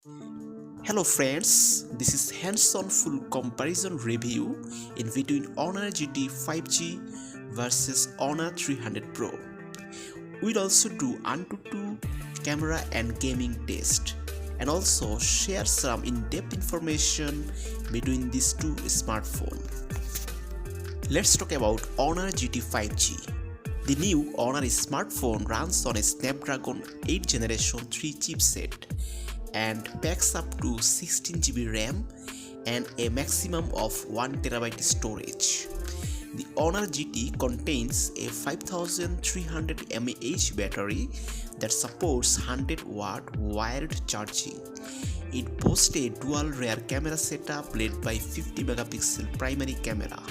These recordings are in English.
Hello friends, this is hands-on full comparison review in between Honor GT 5G versus Honor 300 Pro. We'll also do Antutu camera and gaming test and also share some in-depth information between these two smartphones. Let's talk about Honor GT 5G. The new Honor smartphone runs on a Snapdragon 8th Generation 3 chipset and packs up to 16GB RAM and a maximum of 1TB storage. The Honor GT contains a 5300 mAh battery that supports 100-watt wired charging. It boasts a dual rear camera setup led by 50MP primary camera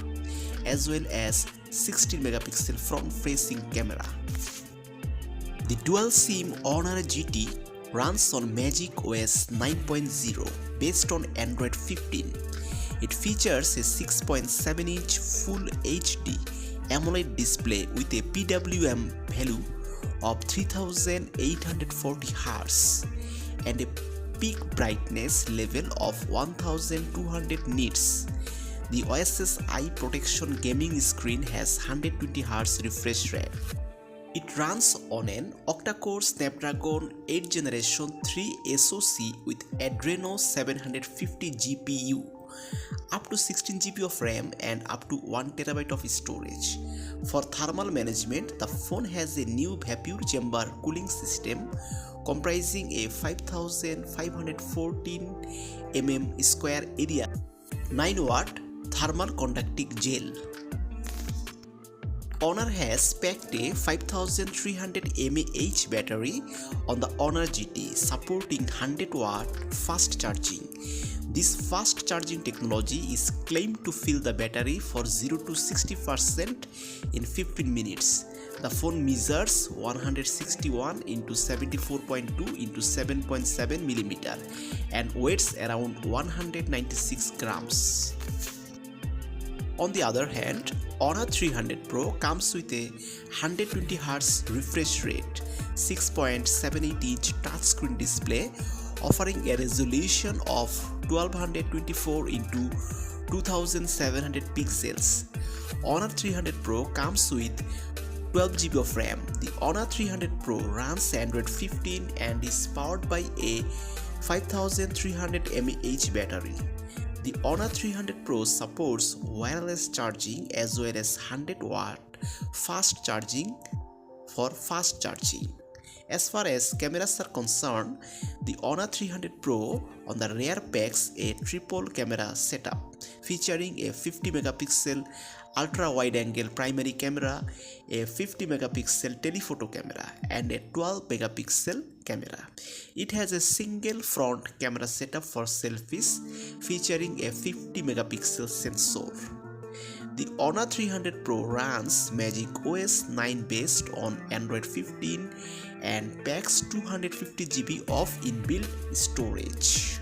as well as 16MP front-facing camera. The dual SIM Honor GT runs on Magic OS 9.0 based on Android 15. It features a 6.7-inch Full HD AMOLED display with a PWM value of 3840Hz and a peak brightness level of 1200 nits. The OS's eye protection gaming screen has 120Hz refresh rate. It runs on an octa-core Snapdragon 8th Generation 3 SoC with Adreno 750 GPU, up to 16GB of RAM and up to 1TB of storage. For thermal management, the phone has a new vapor chamber cooling system comprising a 5514 mm square area 9-watt thermal conducting gel. Honor has packed a 5300 mAh battery on the Honor GT supporting 100-watt fast charging. This fast charging technology is claimed to fill the battery for 0 to 60% in 15 minutes. The phone measures 161 x 74.2 x 7.7 mm and weighs around 196 grams. On the other hand, Honor 300 Pro comes with a 120Hz refresh rate, 6.78-inch touchscreen display offering a resolution of 1224 x 2700 pixels. Honor 300 Pro comes with 12GB of RAM. The Honor 300 Pro runs Android 15 and is powered by a 5300 mAh battery. The Honor 300 Pro supports wireless charging as well as 100-watt fast charging for fast charging. As far as cameras are concerned, the Honor 300 Pro on the rear packs a triple camera setup featuring a 50MP ultra-wide-angle primary camera, a 50MP telephoto camera and a 12MP camera. It has a single front camera setup for selfies featuring a 50MP sensor. The Honor 300 Pro runs Magic OS 9 based on Android 15 and packs 250GB of inbuilt storage.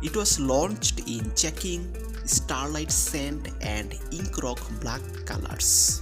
It was launched in checking, starlight sand and ink rock black colors.